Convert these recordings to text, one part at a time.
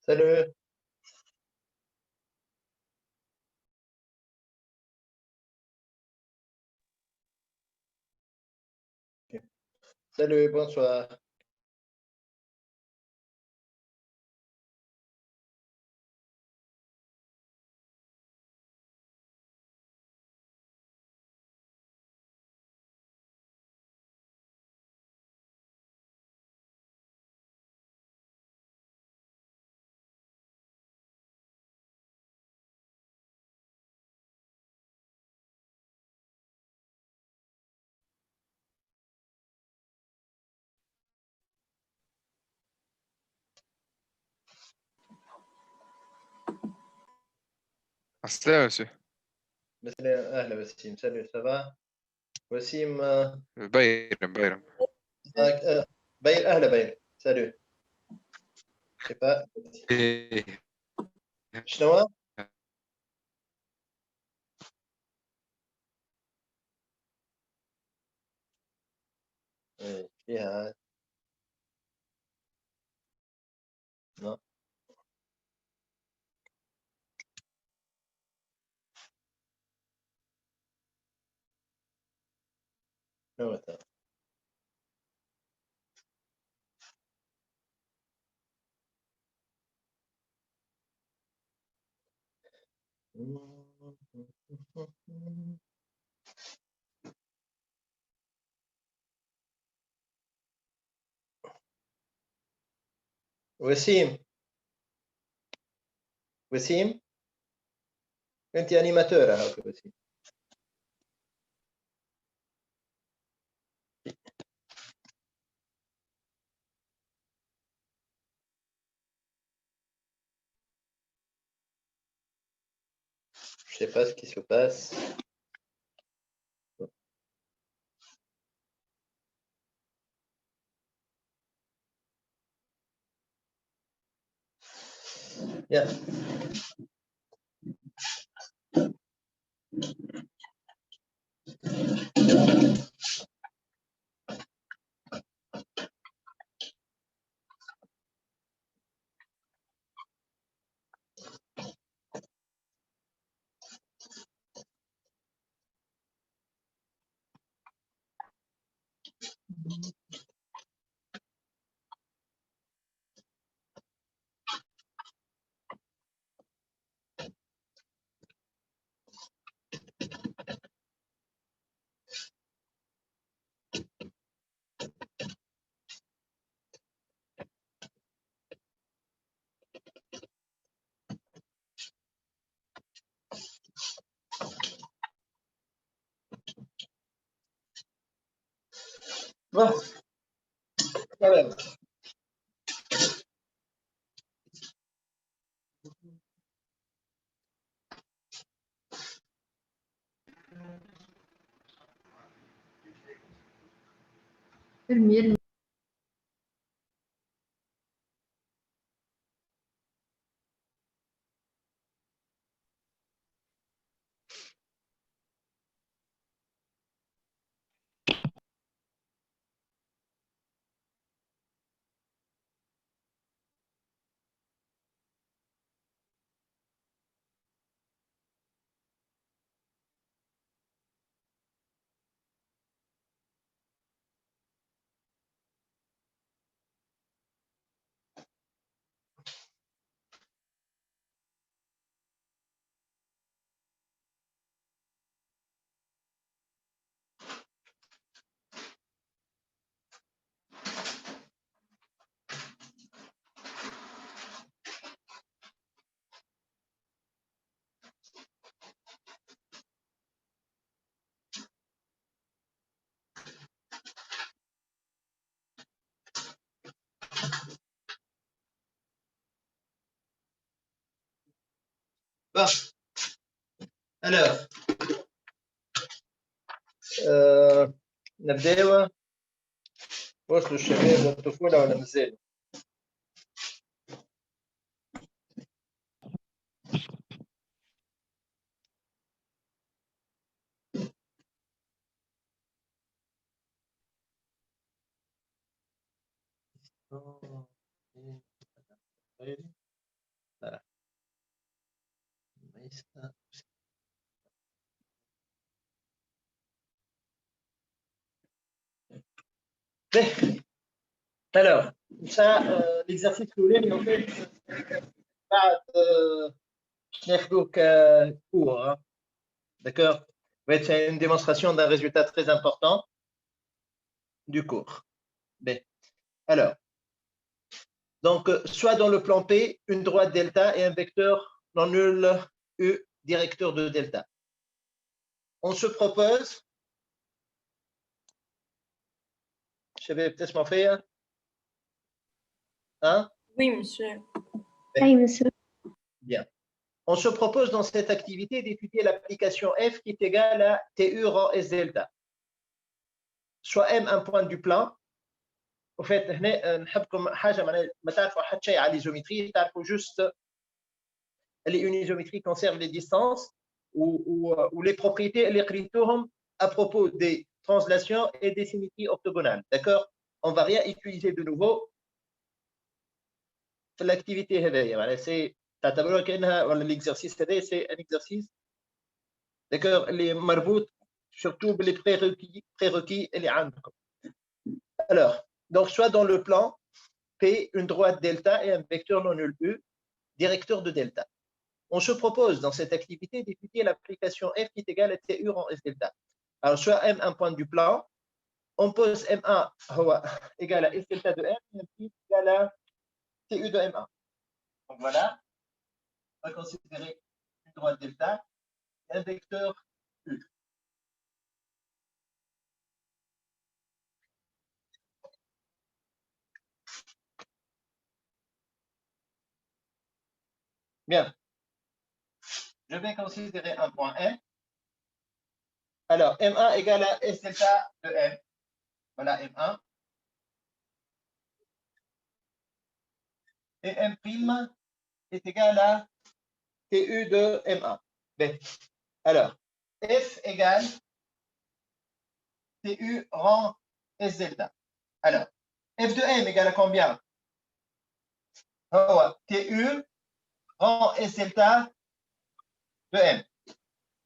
Salut, salut, bonsoir. السلام monsieur. أهلا وسيم، salut, ça va? وسيم بايرم باير، أهلا باير، salut. كيفك؟ إيه. شنو؟ إيه، فيها نو نو تا. وسيم وسيم، أنت أنيماتور هاك وسيم. Je sais pas ce qui se passe. Yeah. Bon, alors, ارمي bon, alors, نبداوا. وصلوا الشباب للطفولة ولا مازال؟ Alors, ça, l'exercice que vous voulez, mais en fait, pas de cours. Hein. D'accord? C'est une démonstration d'un résultat très important du cours. Bien. Alors, donc, soit dans le plan P, une droite delta et un vecteur non nul U, directeur de delta. On se propose, je vais peut-être m'en faire, hein? Oui, monsieur. Oui, monsieur. Bien. On se propose dans cette activité d'étudier l'application F qui est égale à TU rang S delta. Soit M un point du plan. Au fait, نحبكم حاجة ما تعرفوا حتى شيء على l'isométrie, تعرفوا juste les unisométries conservent les distances ou les propriétés اللي قريتوهم à propos des translations et des symétries orthogonales. D'accord? On ne va rien utiliser de nouveau. L'activité هذه c'est تعتبروها كأنها ولا l'exercice هذا c'est un exercice d'accord اللي مربوط surtout les prérequis اللي عندكم. Alors, donc soit dans le plan P, une droite delta et un vecteur non nul U, directeur de delta. On se propose dans cette activité d'étudier l'application F qui est égale à TU rang S delta. Alors, soit M un point du plan, on pose M1 égale à S delta de M et M égale à TU de M1. Donc voilà, on va considérer une droite delta et un vecteur U. Bien. Je vais considérer un point M. Alors, M1 égale à S delta de M. Voilà M1. Et M' est égal à TU de M1. Bien. Alors, F égale TU rang S delta. Alors, F de M égale à combien? Oh, TU rang S delta de M.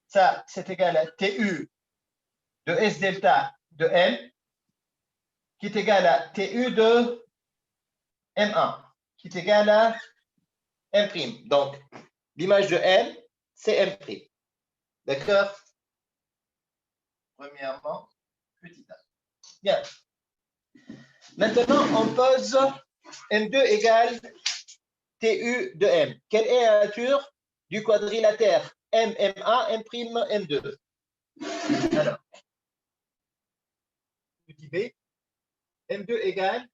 Ça, c'est égal à TU de S delta de M qui est égal à TU de M1 qui est égal à M'. Donc, l'image de M, c'est M'. D'accord? Premièrement, petit a. Bien. Maintenant, on pose M2 égale TU de M. Quelle est la nature du quadrilatère M1, M', M2? Alors, petit b, M2 égale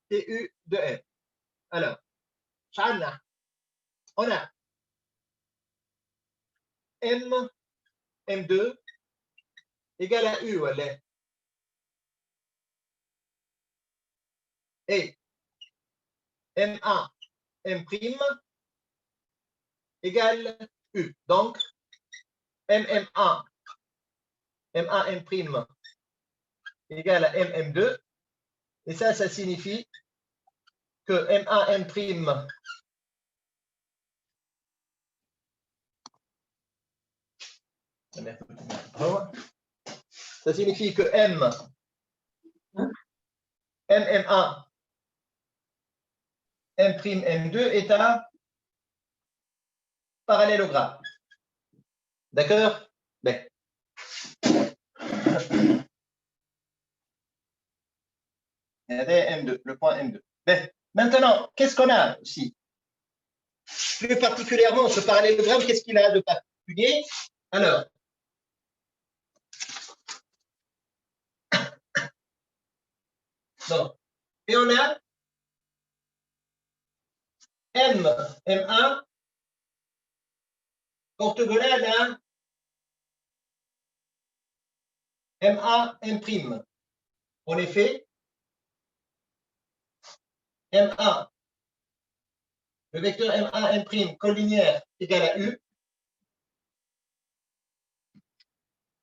TU de M. Alors, on a M, M2 égale à U, et M1, M' égale U. Donc, MM1, M1, M' égale à MM2. Et ça signifie que M1, M', ça signifie que MM1, M', M2 est un parallélogramme. D'accord? Bien. M2, le point M2. Bien. Maintenant, qu'est-ce qu'on a ici? Plus particulièrement, ce parallélogramme, qu'est-ce qu'il a de particulier? Alors, bon. Et on a M1 orthogonal à M1, M'. En effet, M1, le vecteur M1, M' collinéaire égale à U,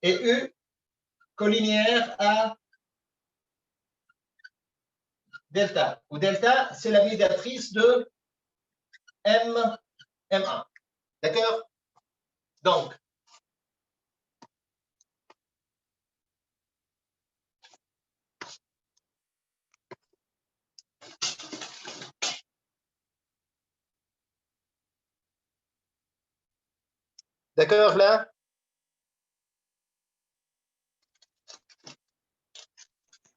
et U collinéaire à delta, où delta, c'est la médiatrice de M1. D'accord? Donc, d'accord là?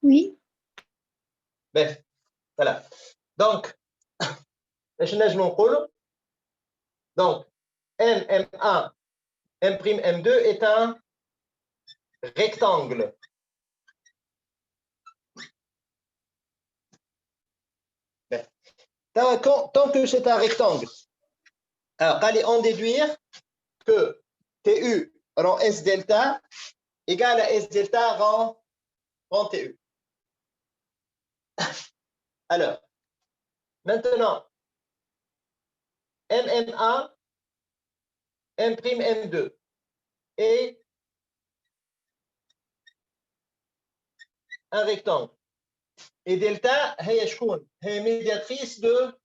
Oui. Ben, voilà. Donc, donc, M, M1, M', M2 est un rectangle. Ben, tant que c'est un rectangle, alors, allez en déduire que TU rend S delta égale à S delta rend TU. Alors, maintenant, MM1, M', M2 est un rectangle. Et delta, est médiatrice de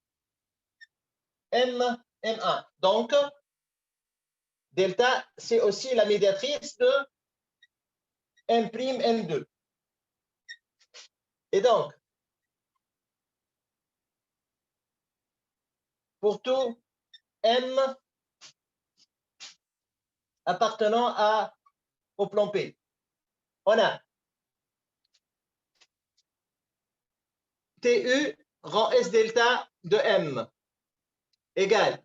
M1. Donc, delta, c'est aussi la médiatrice de M', M2. Et donc, pour tout M appartenant au plan P, on a TU rend S delta de M égale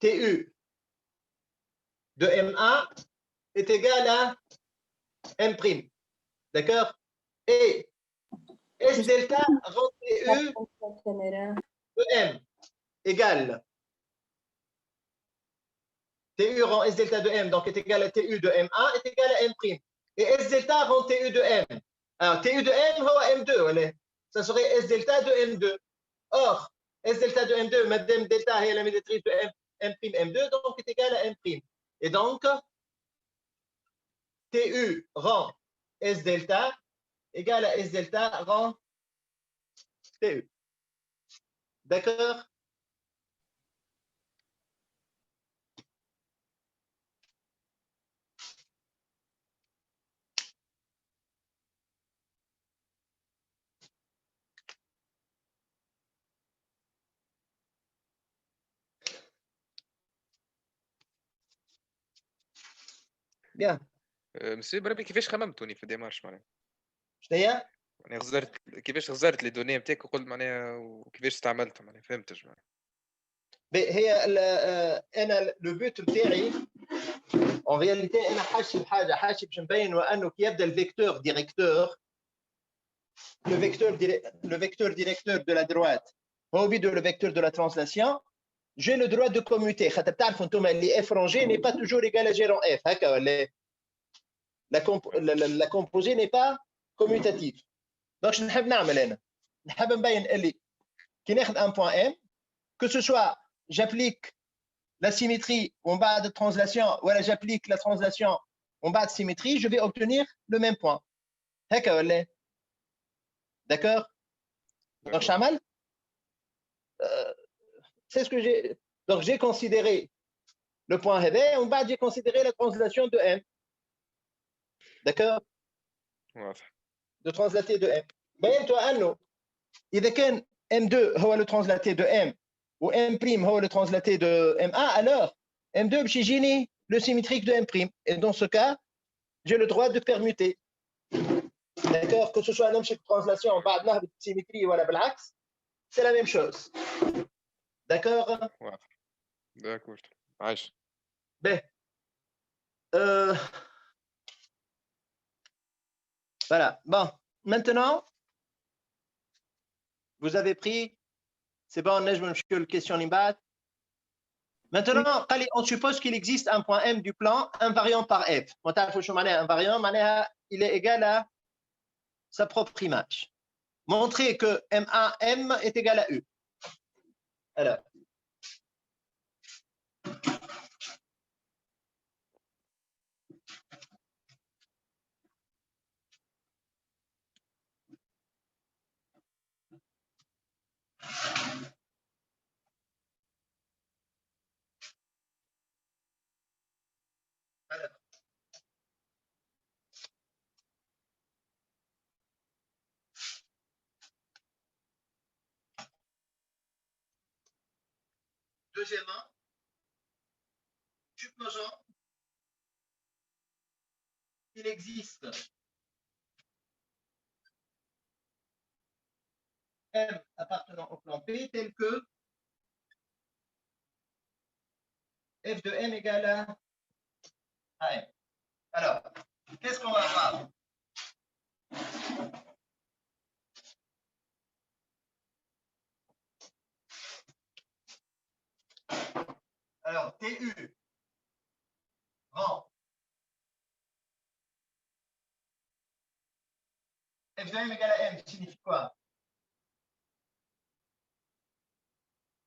TU de M1 est égal à M'. D'accord? Et S delta rend TU de M égale TU rend S delta de M, donc est égal à TU de M1 est égal à M'. Et S delta rend TU de M. Alors, TU de M, M2, ça serait S delta de M2. Or, S delta de M2, madame delta est la médiatrice de M', M2, donc est égal à M'. Et donc, TU rend S delta égale à S delta rend TU. D'accord? Bien. مسيو بربي كيفاش خممتوني في الديمارش معناها؟ شنو هي؟ يعني كيفاش غزرت لي دوني نتاعك وقلت معناها وكيفاش استعملتها معناها فهمتش معناها. هي انا لو بوت نتاعي en réalité انا حاشب حاجه حاشب باش نبين وانه كي يبدا الفيكتور ديريكتور le vecteur directeur de la droite هو بيدو le vecteur de la translation j'ai le droit de commuter خاطر تعرفوا انتم اللي f rangé n'est pas toujours égal à g rang f هكا ولا la composée n'est pas commutative. Donc je نحب نعمل انا نحب نبين اللي كي ناخذ un point m que ce soit j'applique la symétrie en bas de translation, voilà, j'applique la translation en bas de symétrie, je vais obtenir le même point. D'accord? Donc, Chamal, c'est ce que j'ai. Donc, j'ai considéré le point Hébé, en bas, j'ai considéré la translation de M. D'accord? De translater de M. Ben, toi, Anno, il y a M2, هو le translaté de M, ou M' هو le translaté de M1, alors M2, chez Gini, le symétrique de M'. Et dans ce cas, j'ai le droit de permuter. D'accord? Que ce soit une translation en bas de symétrie ou à l'axe, c'est la même chose. D'accord? D'accord. عايش. Ben, voilà. Bon, maintenant, vous avez pris, c'est bon, je me le question limbat. Maintenant, on suppose qu'il existe un point M du plan invariant par F. Invariant, il est égal à sa propre image. Montrer que M1M est égal à U. Alors, Alors, deuxièmement, supposons qu'il existe M appartenant au plan P tel que f de M égale à M. Alors, qu'est-ce qu'on va avoir? Alors, TU rend f de M égale à M signifie quoi?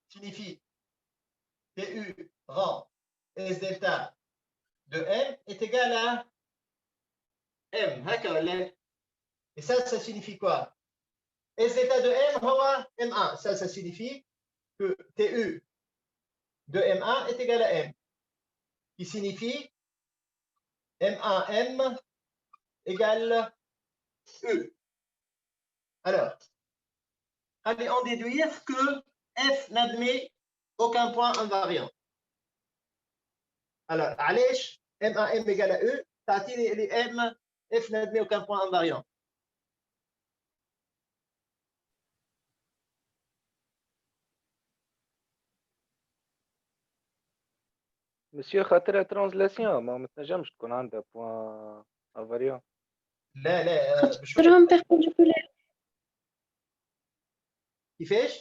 Signifie TU rend S delta de M est égal à M. Et ça signifie quoi? S delta de M هو M1. Ça signifie que TU de M1 est égal à M, qui signifie M1M égale E. Alors, allez en déduire que F n'admet aucun point invariant. Alors, علاش M1M égale à E تعطيني les M F n'admet aucun point invariant. مسيو خاطرها ترانزلاسيون ما تنجمش تكون عندها بوان افاريون. لا خاطرهم بيربنديكولار. كيفاش؟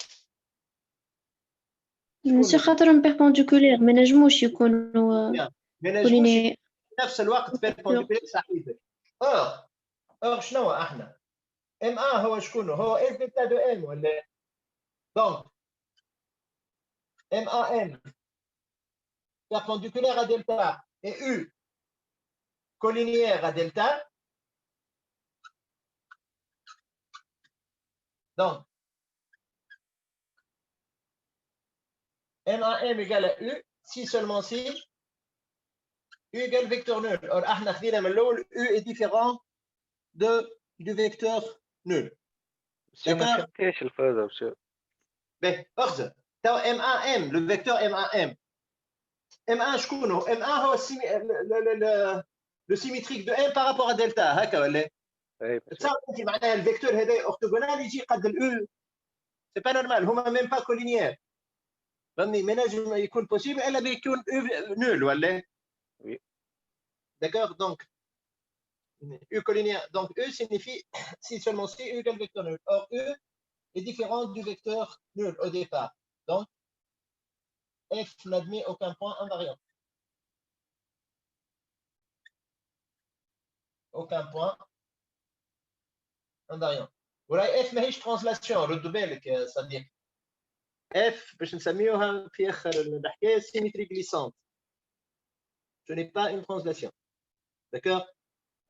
مسيو خاطرهم بيربنديكولار ما نجموش يكونوا ما نجموش كولينيير. في نفس الوقت بيربنديكولار صحيح. اور شنو احنا؟ ام ان هو شكون؟ هو اس دلتا دو ام ولا؟ دونك ام ان ام perpendiculaire à delta et U collinéaire à delta. Donc, M1M égale à U si seulement si U égale vecteur nul. Or, U est différent du vecteur nul. مسيو ما فهمتش الفازة وشو. أخذ تو M1M le vecteur M1M. M1 شكونه؟ M1 هو le symétrique de M par rapport à delta هكا ولا؟ تصور انت معناها الفيكتور هذا اورثوغونال يجي قد الاو سي با نورمال هما ميم با كولينيير فهمني ما نجم يكون بوسيبل الا بيكون او نول ولا وي داكوغ دونك او كولينيير دونك او signifie si seulement si u égale vecteur nul or e est différent du vecteur nul au départ donc f n'admet aucun point invariant aucun point invariant وراي اف ماهيش ترانسلاسيون ردوا بالك يا صديقي اف باش نسميوها في اخر الحكايه سيمتري غليسونت ce n'est pas une translation d'accord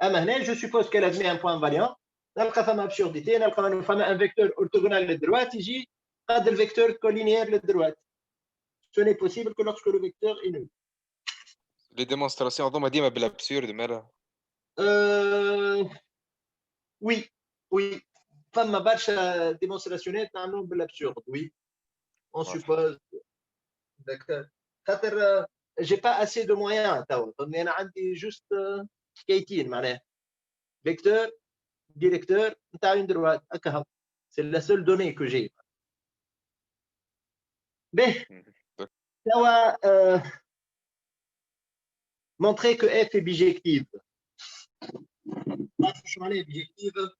اما هنا je suppose qu'elle admet un point invariant نلقى فما absurdité نلقى انه فما un vecteur orthogonal للدروات يجي قد الفيكتور كولينيير للدروات ce n'est possible que lorsque le vecteur est nul لي ديمونستراسيون هذوما ديما بالابسورد مالا oui فما برشا ديمونستراسيونات نعملوهم بالابسورد oui on suppose d'accord خاطر j'ai pas assez de moyens توا فهمني انا عندي juste حكايتين معناها vecteur directeur نتاع une droite هكا هو c'est la seule donnée que j'ai به توا montrer que f est bijective شو معناها bijective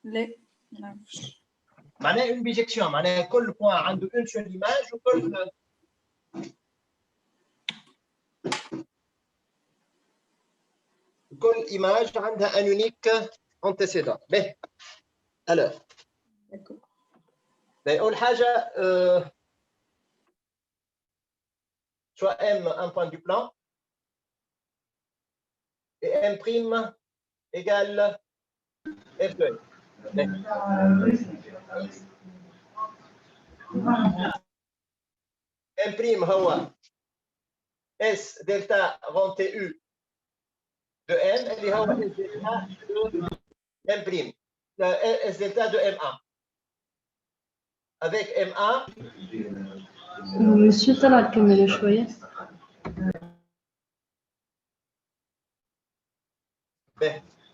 لا نعرفش معناها une bijection معناها كل point عنده une seule image وكل image عندها un unique antécédent. Bien. Alors. D'accord. أول حاجة soit M un point du plan et M prime égale F de M. M prime هو S delta rond TU de M اللي هو S delta de M prime. S delta de M1. Avec M1. Monsieur طلع كمل شوية.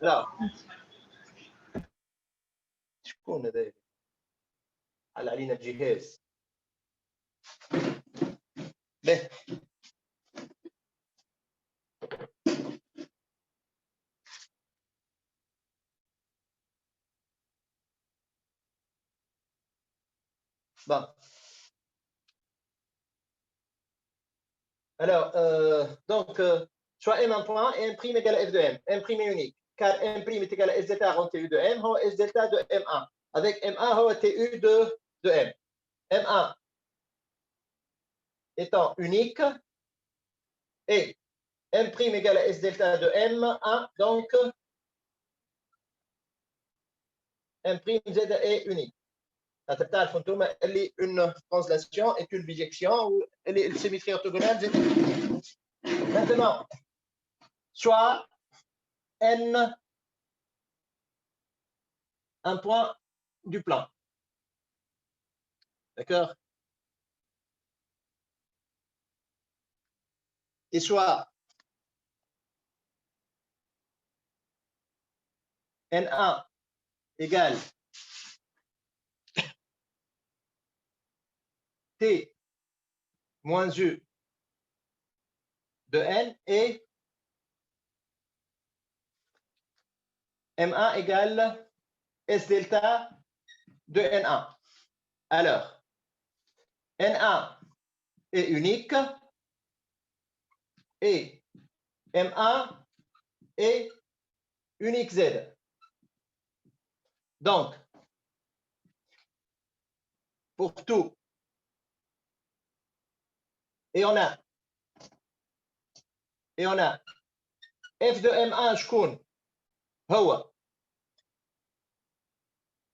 لا شكون هذا على علينا الجهاز به bon alors donc soit M un point et M prime égale à F de M. M prime est unique car M prime est égal à S delta rond TU de M هو S delta de M1 avec M1 هو TU de M. M1 étant unique et M prime égale à S delta de M1 donc M prime Z est unique. تعرفوا انتم اللي une translation est une bijection ou اللي الsymétrie orthogonale Z. Maintenant soit N un point du plan. D'accord? Et soit N1 égale T moins U de N et M1 égale S delta de N1. Alors, N1 est unique et M1 est unique Z. Donc, pour tout, et on a F de M1 شكون هو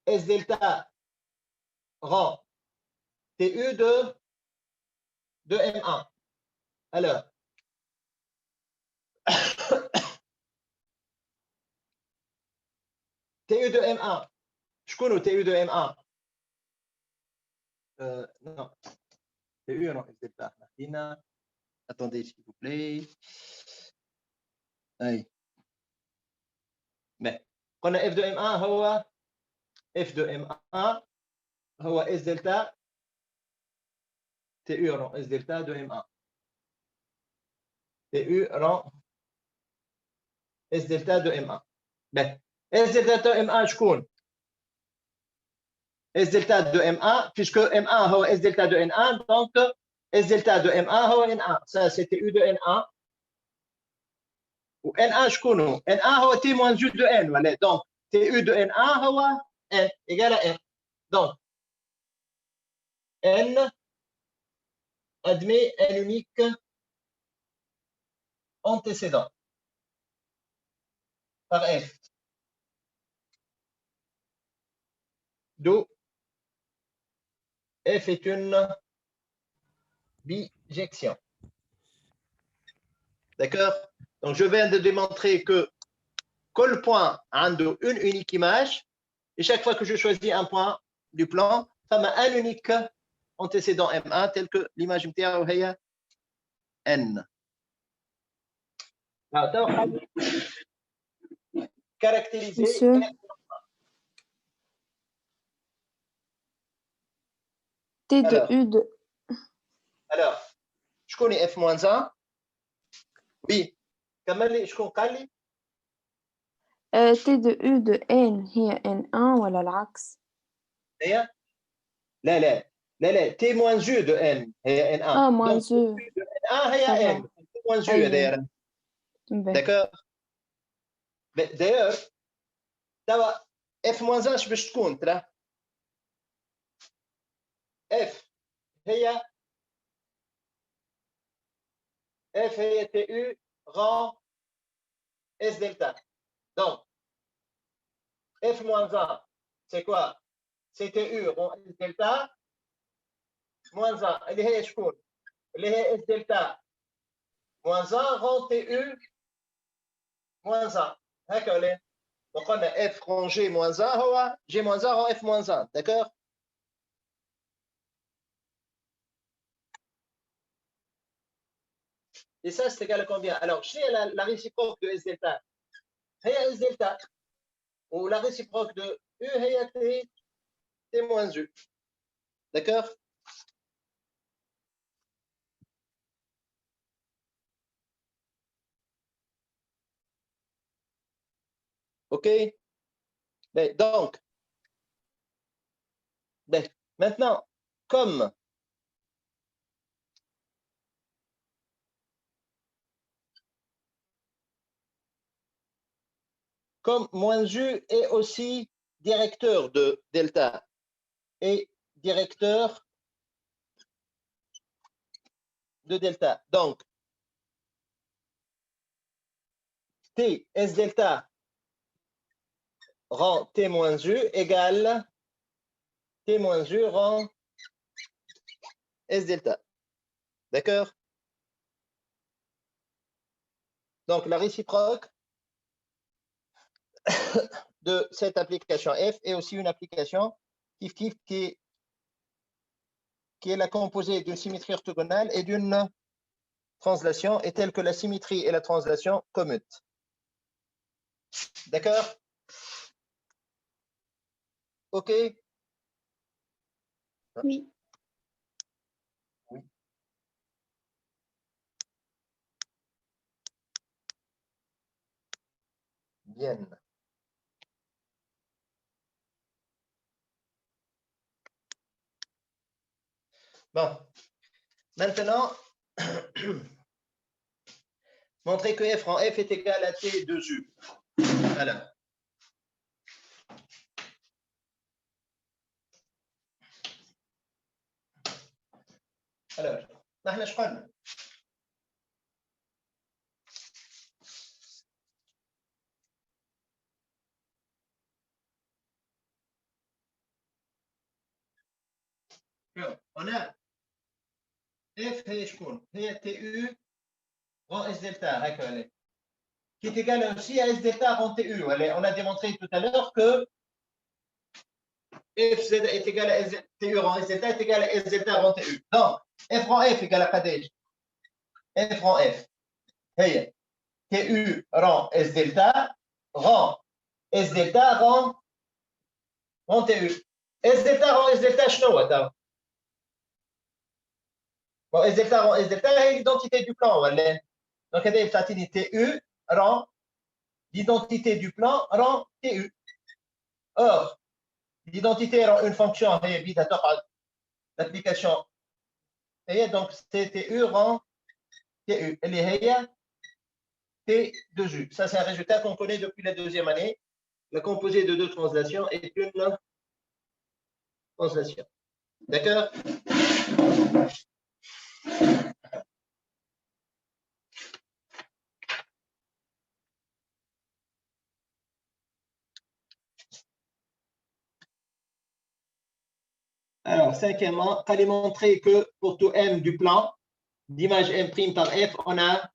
S delta rang TU de M1. Alors, TU de M1 شكون TU de M1 non TU non S delta Martina. Attendez s'il vous plaît. اي قلنا F de M1 هو F de M1 هو S delta TU rang S delta de M1. TU rang S delta de M1. S delta de M1 شكون S delta de M1 puisque M1 هو S delta de N1 donc S delta de M1 هو N1. Ça c'est TU de N1. و N1 شكون هو N1 هو T moins U de N ولا donc TU de N1 هو N égale à N. Donc N admet un unique antécédent par F. D'où F est une bijection. D'accord? Donc, je viens de démontrer que le point a une unique image et chaque fois que je choisis un point du plan, ça m'a un unique antécédent M1 tel que l'image est N. Caractériser. Monsieur. T de Alors, U de. Alors, je connais F-1. Oui. كمل شكون قال لي؟ T de U de N هي N1 ولا العكس؟ هي؟ لا T moins U de N هي N1. moins Donc, U. de N1 هي N. T moins U d'ailleurs. D'accord? D'ailleurs, توا F-1 اش باش تكون ترى؟ F هي TU rang S delta. Donc, F-1, c'est quoi? C'est TU rang S delta moins 1. اللي هي شكون؟ اللي هي S دلتا moins 1 rond TU moins 1 هكا ولا وقلنا F rond G moins 1 هو G moins 1 rond F moins 1 d'accord. Et ça, c'est égal à combien? Alors, chez la réciproque de S delta, il y a S delta, ou la réciproque de U, il y a T moins U. D'accord? OK? Ben, donc, ben, maintenant, comme moins U est aussi directeur de delta et directeur de delta. Donc, T, S delta rend T moins U égale T moins U rend S delta. D'accord? Donc, la réciproque de cette application F est aussi une application qui est la composée d'une symétrie orthogonale et d'une translation, et telle que la symétrie et la translation commutent. D'accord? OK? Oui. Oui. Bien. Bon. Maintenant, montrer que f en f est égal à t de u. Voilà. Alors, نحن ايش قلنا؟ On a f هي شكون؟ هي تي u rond s delta هكا qui est égal aussi à s delta rond tu. On a démontré tout à l'heure que f z est égal à tu rond s delta est égal à s delta rond tu. Donc f rond f égale à قداش؟ f rond f هي tu rond s delta rond s delta rond tu. s delta rond s delta شنو هو توا؟ Bon, S delta est l'identité du plan. Donc, il y a TU rend l'identité du plan rend TU. Or, l'identité rend une fonction l'application. Et donc, TU rend TU. Elle est T de U. Ça, c'est un résultat qu'on connaît depuis la deuxième année. La composée de deux translations est une translation. D'accord? Alors, cinquièmement, il fallait montrer que pour tout M du plan, d'image M' par F, on a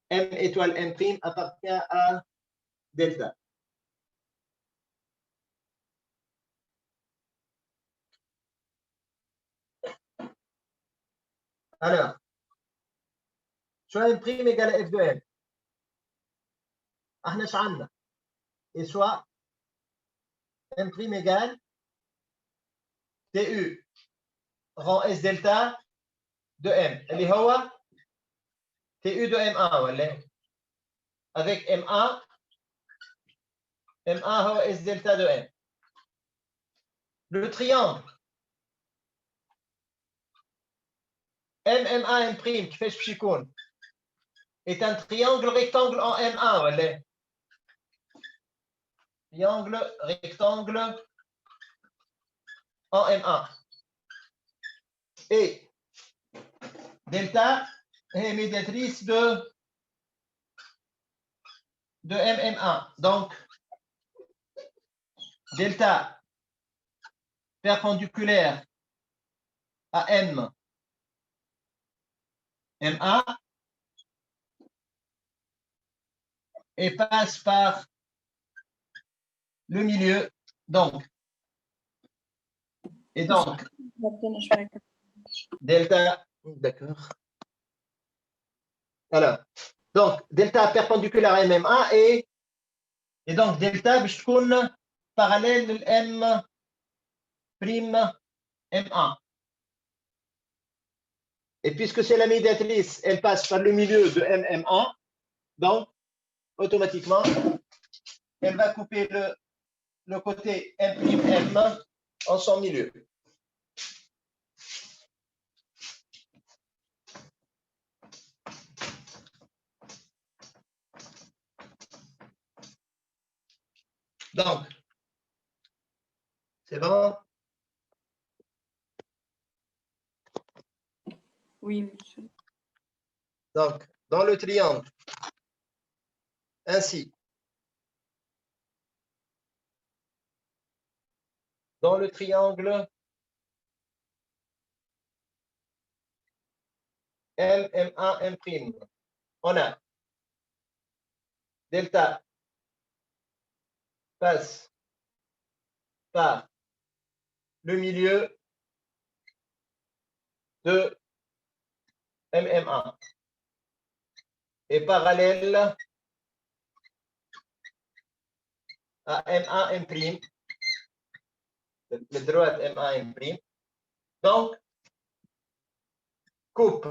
M étoile M' appartient à delta. Alors, soit M' égale à F de M. احنا ايش عندنا؟ Et soit M' égale TU rend S delta de M. اللي هو TU de M1 ولا avec M1 هو S delta de M. Le triangle M1 M' كيفاش باش يكون؟ est un triangle rectangle en M1 ولا triangle rectangle en M1 et delta est médiatrice de MM1. Donc, delta perpendiculaire à M MA et passe par le milieu. Donc, et donc, delta, d'accord. Alors, donc, delta perpendiculaire à MMA et donc delta je trouve parallèle M prime MA. Et puisque c'est la médiatrice, elle passe par le milieu de MMA, donc automatiquement, elle va couper le côté M' en son milieu. Donc, c'est bon? Oui, monsieur. Donc, dans le triangle, ainsi. Dans le triangle LMA M', on a delta passe par le milieu de MMA et parallèle à MA M', le droite MA M'. Donc, coupe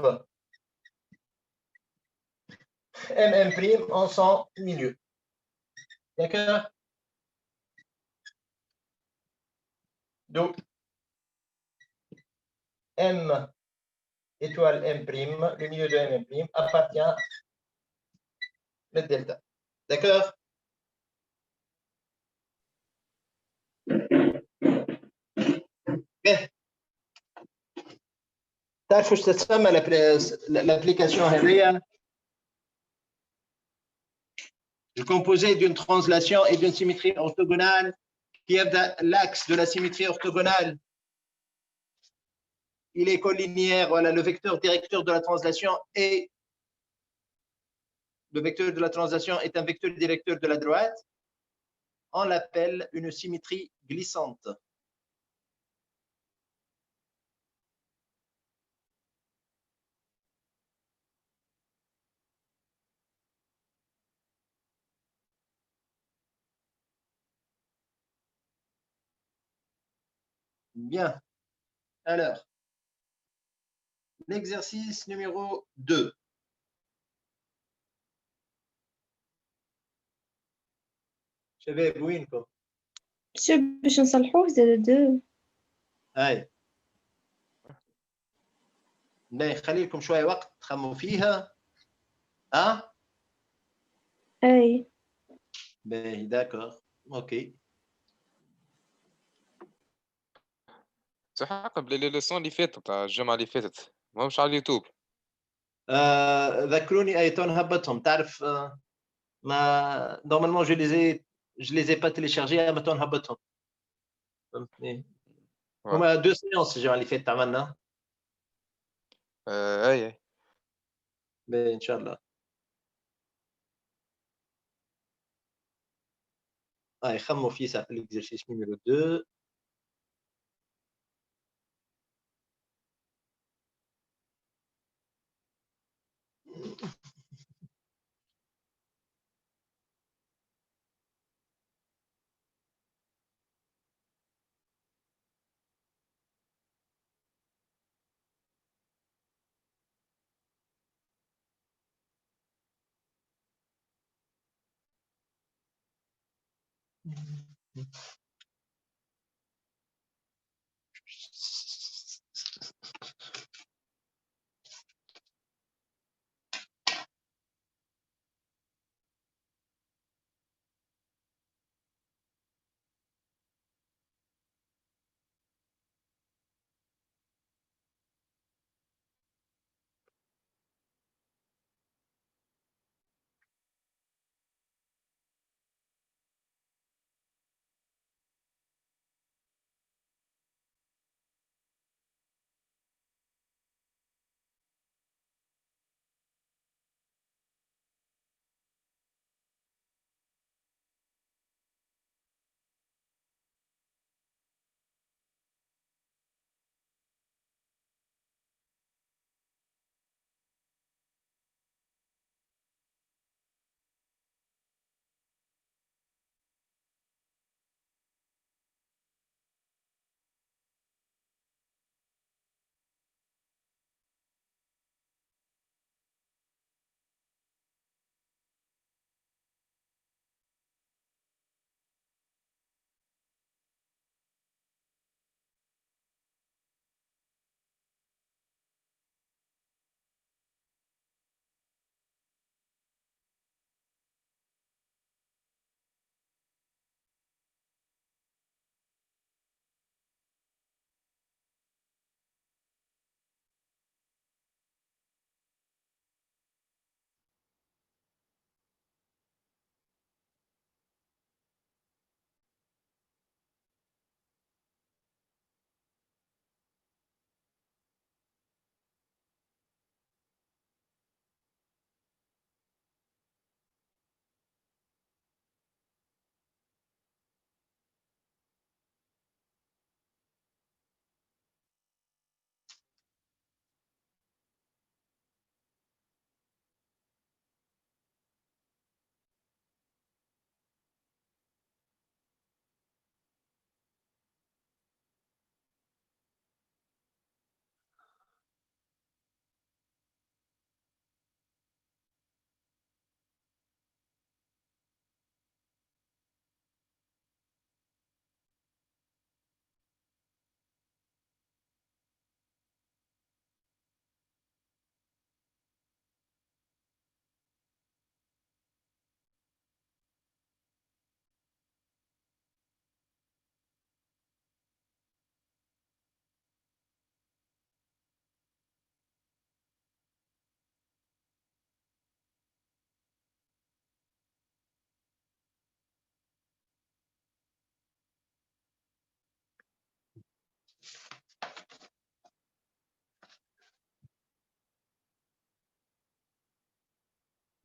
MM' en son milieu. D'accord? Donc, M étoile M', le milieu de M' appartient le delta. D'accord? Bien. تعرفوا ايش تسمى l'application هذه؟ Le composé d'une translation et d'une symétrie orthogonale qui est l'axe de la symétrie orthogonale. Il est collinéaire, voilà, le vecteur directeur de la translation est le vecteur de la translation est un vecteur directeur de la droite. On l'appelle une symétrie glissante. Bien. Alors, l'exercice numéro 2. شباب وينكم؟ شو باش نصلحوه زاد دو. هاي. لا خلي لكم شوية وقت تخموا فيها. ها؟ اي باهي داكور. اوكي. صح قبل لي ليسون اللي فاتت تاع الجمعة اللي فاتت ماهمش على اليوتيوب. ذكروني ايتون هبطهم تعرف ما نورمالمون je les ai pas téléchargés ما تون هبطهم. فهمتني؟ هما 2 سيونس الجمعة اللي فاتت عملنا. اي باهي ان شاء الله. هاي خموا فيه ça في l'exercice numéro 2.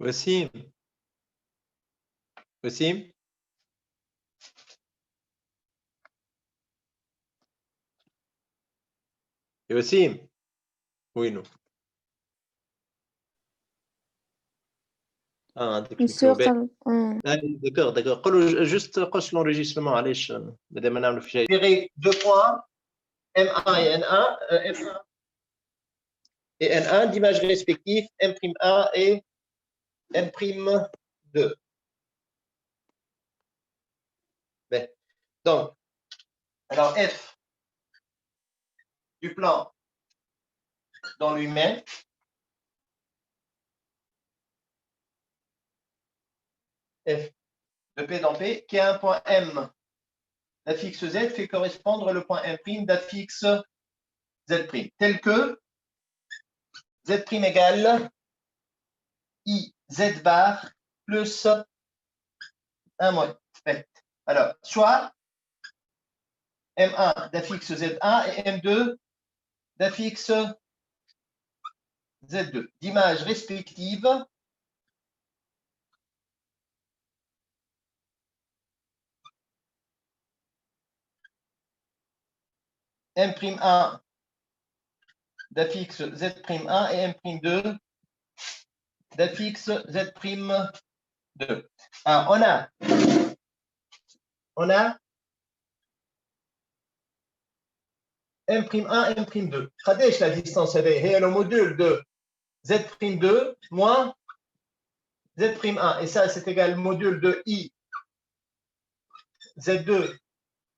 وسيم وسيم يا وسيم وينه؟ عندك مسيو ميكرو باك. قال داكور قولوا جوست قص l'enregistrement علاش مادام نعملوا في شيء. Tirer 2 points M1 et N1 M1 et N1 d'images respectives M'1 et M'2. Bien. Donc, alors F du plan dans lui-même. F de P dans P, qui a un point M d'affixe Z fait correspondre le point M' d'affixe Z', tel que Z' égale I Z bar plus 1 moins. Alors, soit M1 d'affixe Z1 et M2 d'affixe Z2, d'images respectives M'1 d'affixe Z'1 et M'2 d'affixe Z'2. Alors, on a M'1 et M'2. Regardez la distance, c'est le module de Z'2 moins Z'1. Et ça, c'est égal au module de I Z2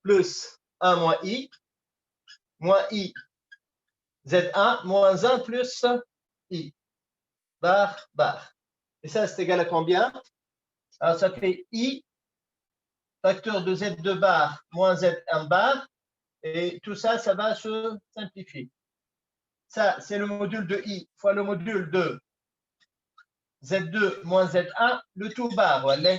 plus 1 moins I Z1 moins 1 plus I bar. Et ça, c'est égal à combien? Alors, ça fait I facteur de Z2 bar moins Z1 bar. Et tout ça, ça va se simplifier. Ça, c'est le module de I fois le module de Z2 moins Z1, le tout bar. Voilà.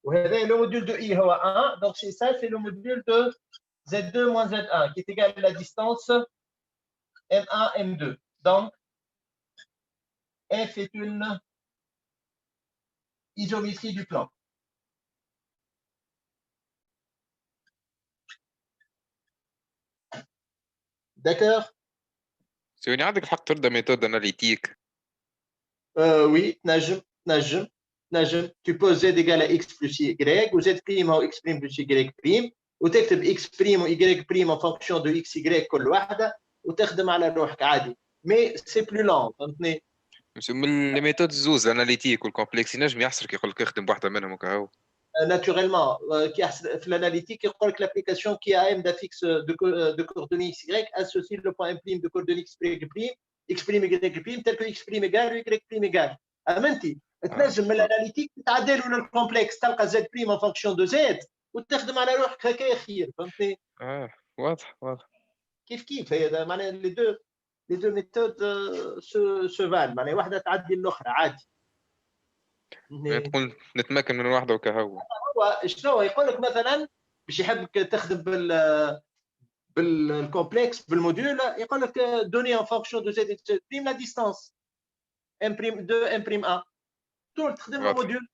Le module de I est 1. Donc, c'est ça, c'est le module de Z2 moins Z1 qui est égal à la distance M1, M2. Donc, F est une isométrie du plan. D'accord? سيوني عندك الحق تبدا ميثود اناليتيك. Oui, نجم. Tu poses Z égale à X plus Y, ou Z prime ou X prime plus Y prime, وتكتب X prime ou Y prime en fonction de X, Y كل واحدة, وتخدم على روحك عادي. Mais c'est plus lent, فهمتني؟ من لي ميثود الزوز الاناليتيك والكومبلكس ينجم يحصر كي يقول لك اخدم بواحده منهم وكهو. Naturellement, في l'analytique, l'application qui a M d'affixe de coordonnées X, Y associe le point M' de coordonnées X prime, X prime, Y prime, tel que X prime égale Y prime égale. أمنتي تنجم من الاناليتيك تعدل ولا الكومبلكس تلقى Z prime en fonction de Z وتخدم على روحك هكايا خير فهمتني؟ واضح. كيف هي معناها les deux méthodes se valent معناها واحدة تعدي الأخرى عادي. تقول نتمكن من واحده وكهو. هو شنو يقول لك مثلا باش يحبك تخدم بالكومبلكس بالموديول يقول لك دوني ان فونكسيون دو زد بريم لا ديستانس ام بريم 2 ام بريم 1 طول تخدم الموديول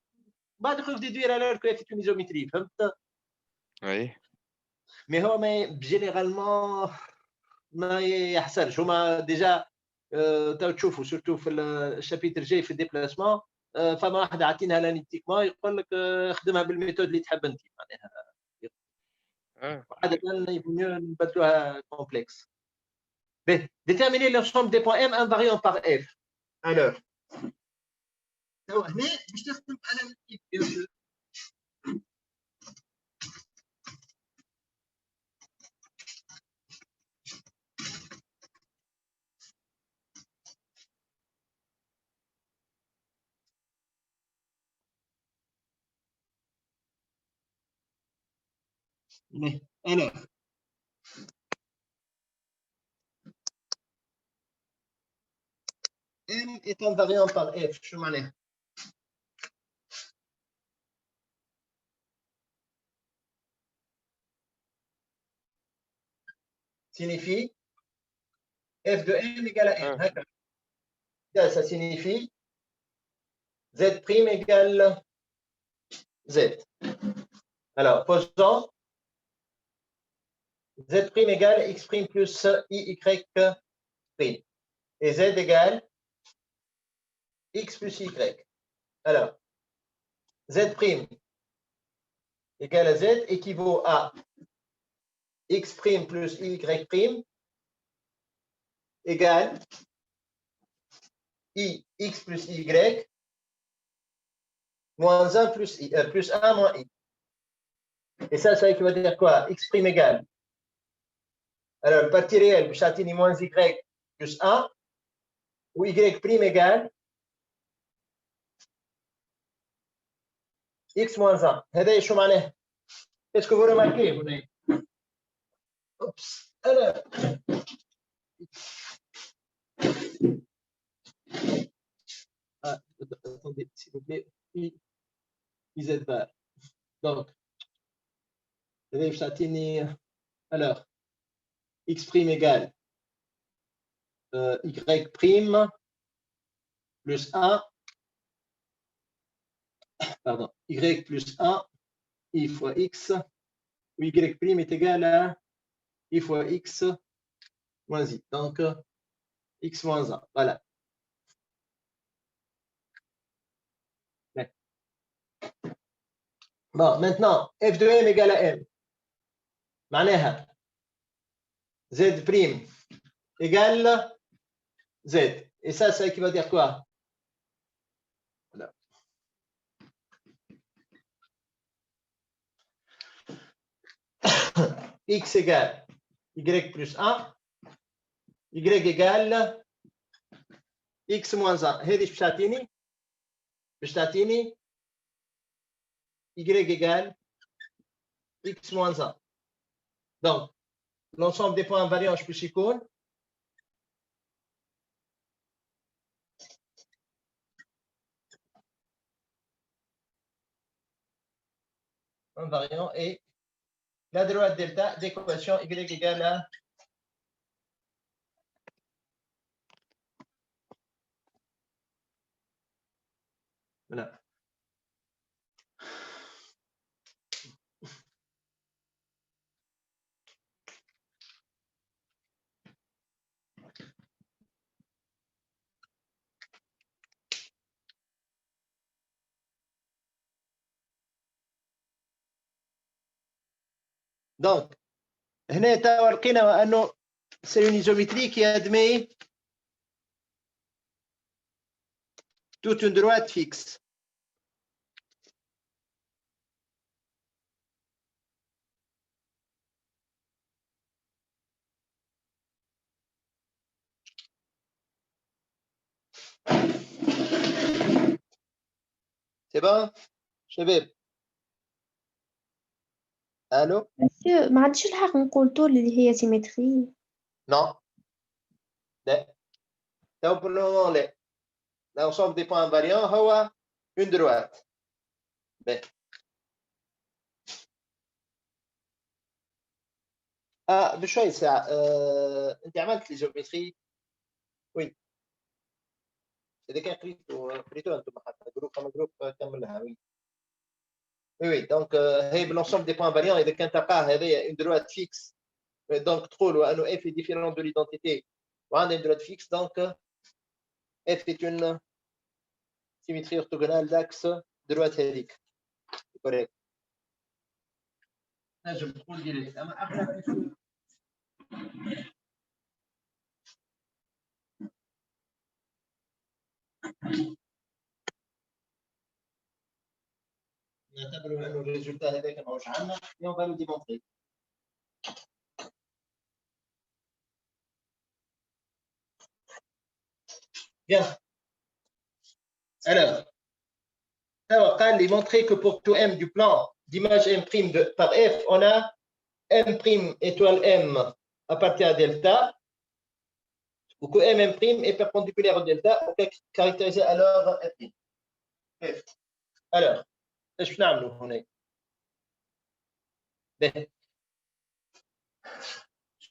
بعد يخرج ديدوير على الكويفيت ايزومتري فهمت؟ اي مي هو ما جينيرالمون ما يحصلش هما ديجا تو تشوفوا سورتو في الشابيتر جاي في الديبلاسمون فما واحد عاطينها لانيتيكمون يقول لك خدمها بالميثود اللي تحب انت معناها عادة يبقى mieux نبدلوها complexe. Déterminer l'ensemble des points M invariant par F. Alors, هنا باش تخدم اناليتيك bien sûr. Alors, M est invariant par F. Je m'en signifie f de n égale à n. Ça signifie z' égale z. Alors, posons z' égale x' plus y prime. Et z égale x plus y. Alors, z' égale à z équivaut à x' plus y' égale i x plus y moins 1 plus 1 moins i. Et ça veut dire quoi? X' égale. Alors, le parti réel, je moins y plus 1, ou y' égale x moins 1. Est-ce que vous remarquez? Oups. Alors, attendez, s'il vous plaît. IZ bar. Donc, alors, x' égale y' plus 1, pardon, y plus 1, i fois x, où y' est égal à i fois x moins i. Donc, x moins 1. Voilà. Bon, maintenant, f de m égale à m. معناها z' égale z. Et ça équivaut à dire quoi? Voilà. X égale y plus 1, y égale x moins 1. هذه باش تعطيني y égale x moins 1. Donc, l'ensemble des points invariants, je peux يكون invariant et la droite delta d'équation y égale à voilà. Donc, هنا توا لقينا انه c'est une isométrie qui admet toute une droite fixe. C'est bon شباب؟ الو؟ مسيو ما عنديش الحق نقول طول اللي هي سيمتري. Non. لا. Donc, pour le moment, l'ensemble des points invariants هو une droite. Ben. بشوي ساعة انت عملت لي جيومتري. وي اذا كان قريتو انتم حتى جروب كما جروب كملها. وي وي دونك هي بالانسومبل دي بوان فاريون اذا كان تلقاه هذايا اون دروات فيكس دونك تقولوا انه اف ديفيرون دو ليدونتيتي وعندنا اون دروات فيكس دونك اف est une symétrie orthogonale d'axe droite هذيك. كوريكت. نجم تقول ديريكت اما احنا نعتبر انه الريزولتا هذاك ماهوش عندنا et on va le démontrer. Bien. Alors, قال لي montrer que pour tout m du plan d'image m' par f, on a m' étoile m appartient à delta, ou que m' est perpendiculaire au delta, on peut caractériser alors f. Alors, ايش بنعملوا هنا؟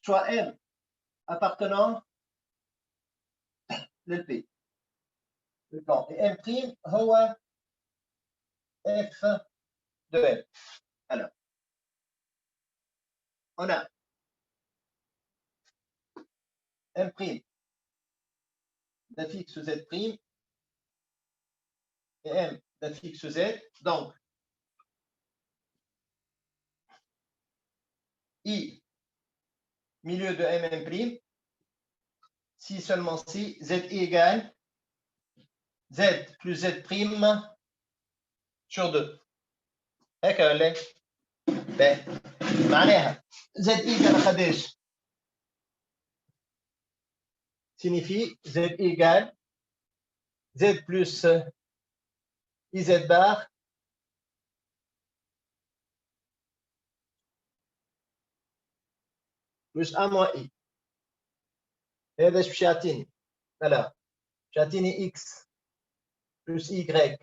soit m appartenant للبي. Et M' هو F de M. Alors, on a M' d'affixe Z' et M d'affixe Z. Donc, I milieu de M', si seulement si, Z égale Z plus Z' sur 2. هكا ولا؟ معناها Z égale قداش؟ signifie Z égale Z plus IZ bar plus A moins I. هذا باش يعطيني. Alors, يعطيني X plus Y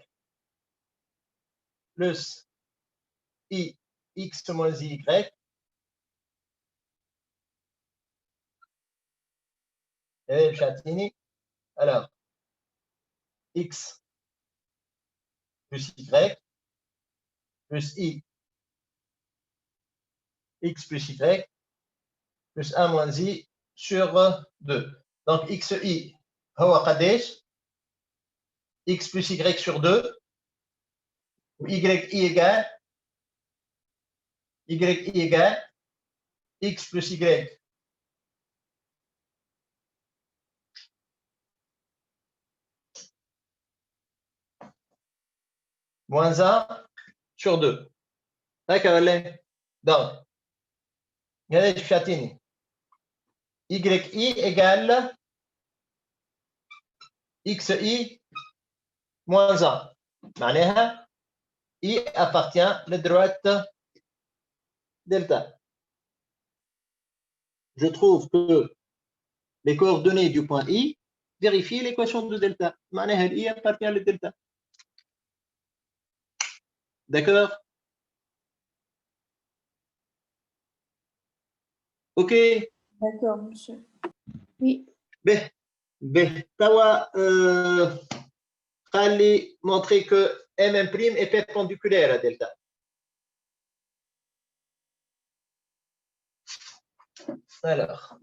plus I X moins Y. هذا باش يعطيني. Alors, X plus Y plus I X plus Y plus 1 moins I sur 2. Donc, XI, هو قداش؟ X plus Y sur 2. YI égale X plus Y. Moins 1 sur 2. D'accord, donc, regardez, je suis YI égale XI moins 1. معناها I appartient à la droite delta. Je trouve que les coordonnées du point I vérifient l'équation de delta. معناها I appartient à la delta. D'accord? Ok. D'accord, monsieur. Oui. به توا قال لي montrer que M' est perpendiculaire à delta. Alors,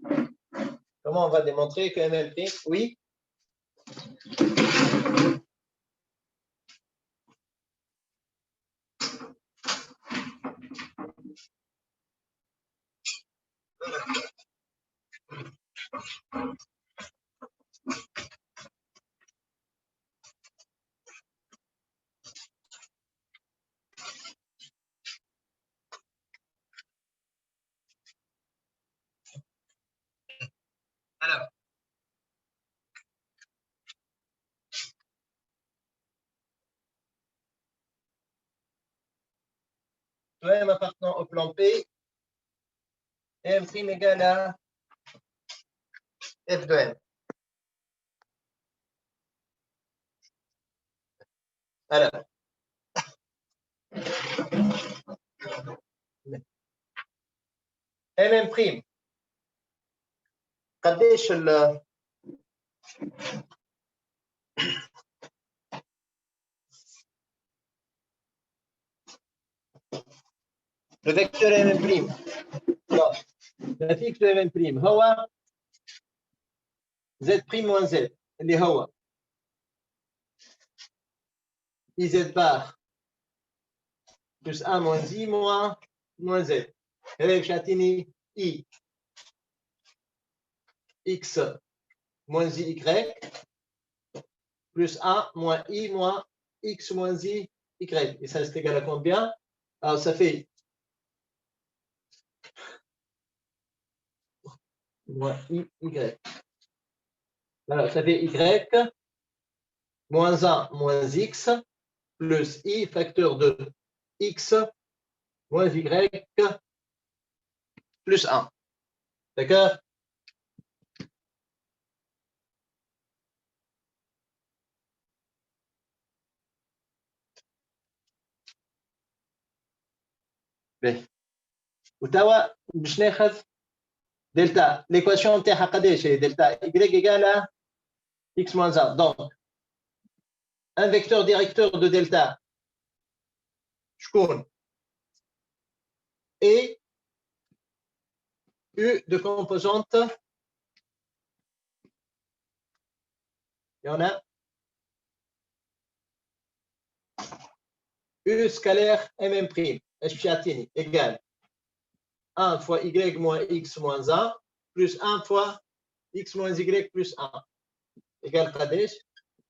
comment on va démontrer que M', oui. Alors, M appartenant au plan P, M' égale à F de M. Alors, M', قديش le vecteur M', la fixe de M', هو Z' moins Z, اللي هو IZ bar plus 1 moins I moins Z. هذا باش يعطيني I X moins Y plus 1 moins I moins X moins Y. Et ça, c'est égal à combien? Alors, ça fait moins Y. Alors, ça fait Y moins 1 moins X plus I facteur de X moins Y plus 1. D'accord? وتوا باش ناخذ دلتا. ليكواسيون نتاعها قداش هي دلتا؟ Y égale à x moins 1. Donc, un vecteur directeur de delta, شكون et U de composante, il y en a U scalaire MM', H égale 1 fois Y moins X moins 1 plus 1 fois X moins Y plus 1 égale قداش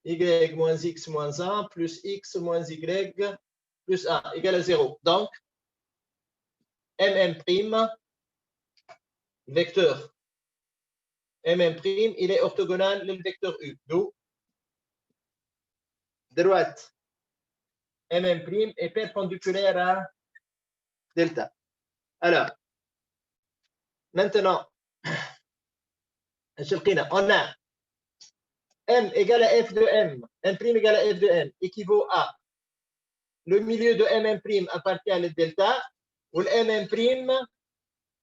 Y moins X moins 1 plus X moins Y plus 1 égale à 0. Donc, MM', vecteur MM', il est orthogonal le vecteur U. D'où droite MM' est perpendiculaire à delta. Alors, maintenant, on a M égale à F de M, M' égale à F de M, équivaut à le milieu de MM' appartient à delta, ou le MM'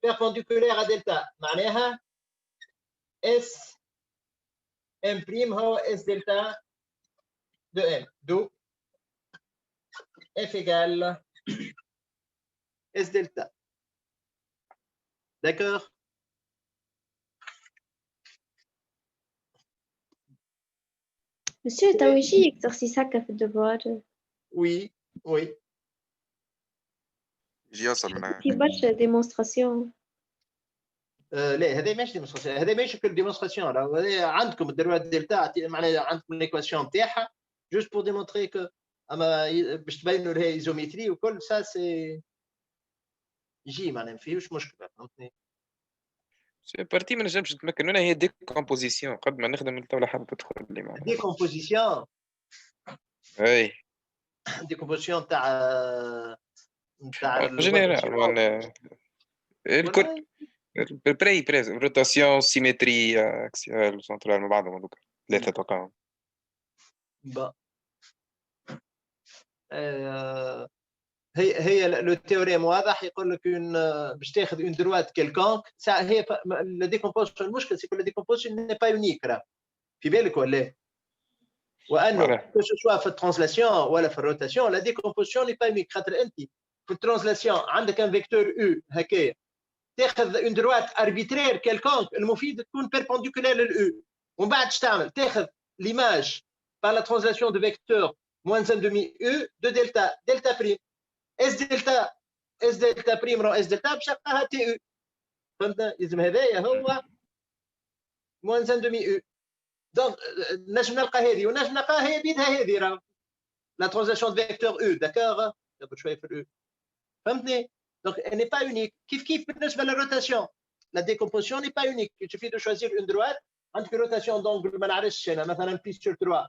perpendiculaire à delta. معناها S M' هو S delta de M. D'où F égale S delta. D'accord? Monsieur, t'as aussi exercice ça qu'a fait devoir. Oui, oui. يجي يوصل من في برشا démonstration. لا هذا ماشي ديمونستراسيون، هذا ماشي كل ديمونستراسيون. هذا عندكم الدروات دلتا معناها عندكم ليكواسيون تاعها جوست بور ديمونتري كو اما باش تبينوا لها ايزوميتري وكل سا سي يجي معناها ما فيهوش مشكله فهمتني. بارتي ما نجمش نتمكن منها هي ديكومبوزيسيون قبل ما نخدم الطاوله حابه تدخل لي معنا ديكومبوزيسيون اي ديكومبوزيسيون تاع جينيرال الكل بري روتاسيون سيمتري اكسيال سنترال مع بعضهم هذوك ثلاثه توقعهم. هي لو تيوريم واضح يقول لك باش تاخذ اون دروات كيلكونك هي لا ديكومبوزيشن. المشكل سي كو لا ديكومبوزيشن ني با يونيك راه في بالك ولا وانه كو سوا في الترانسلاسيون ولا في الروتاسيون لا ديكومبوزيشن ني با يونيك. خاطر انت في الترانسلاسيون عندك ان فيكتور او هكايا تاخذ اون دروات اربيترير كيلكونك المفيد تكون بيربونديكولير للاو ومن بعد اش تعمل تاخذ ليماج par la translation de vecteur moins 1 demi e de delta prime S delta prime رو S delta باش نلقاها تي او فهمت. لازم هذايا هو moins 1 demi e. دونك نجم نلقى هذه ونجم نلقاها هي بيدها هذه راه لا ترانزلاسيون دو فيكتور او داكور قبل شويه في الاو فهمتني. دونك elle n'est pas unique. كيف بالنسبه للروتاسيون لا ديكومبوزيشن n'est pas unique. il suffit de choisir une droite عندك روتاسيون دونك ما نعرفش انا مثلا بي سور 3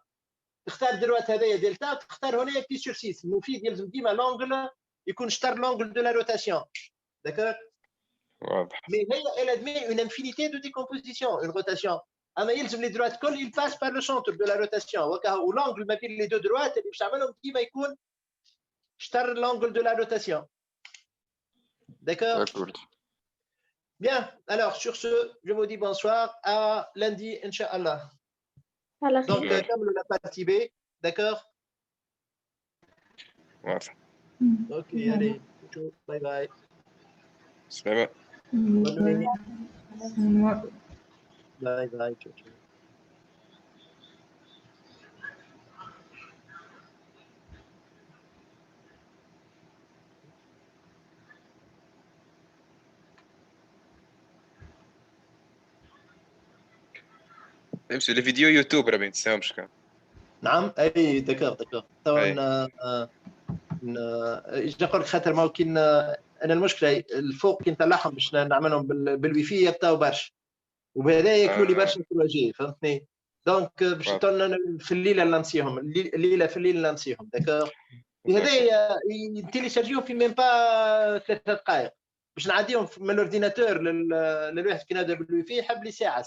تختار دروات هذايا دلتا تختار هنا بي سور 6. المفيد يلزم ديما لونغل يكون شطر l'angle de la rotation. D'accord? واضح. Mais elle admet une infinité de décompositions, une rotation. اما يلزم لي droites كل il passe par le centre de la rotation. و l'angle ما بين les deux droites اللي باش تعملهم ديما يكون شطر l'angle de la rotation. D'accord? Bien. Alors sur ce, je vous dis bonsoir à lundi inchallah. Donc comme la partie B, d'accord? واضح. Ok, allez. Bye bye. سلام. Bye bye. امشي الفيديو يوتيوب راه ما يتساهمش كان. نعم اي دكار طبعا نقول خاطر ما كاين انا المشكله الفوق كي نطلعهم باش نعملهم بالوي في يبطاو برشا وبهذا ياكلوا لي برشا كروجي فهمتني. دونك باش في الليله اللي نسيهم الليله في الليل اللي نسيهم دكار. هذا يتيليشارجيو في ميم با 3 دقائق باش نعديهم من الاورديناتور للواحد كي نبدا بالوي في يحب لي ساعه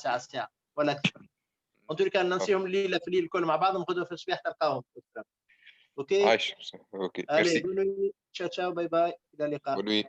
ولا اكثر. ان تو كان ننسيهم الليله في الليل الكل مع بعضهم غدوه في الصباح تلقاهم. اوكي عايش اوكي ميرسي. تشاو باي باي الى اللقاء.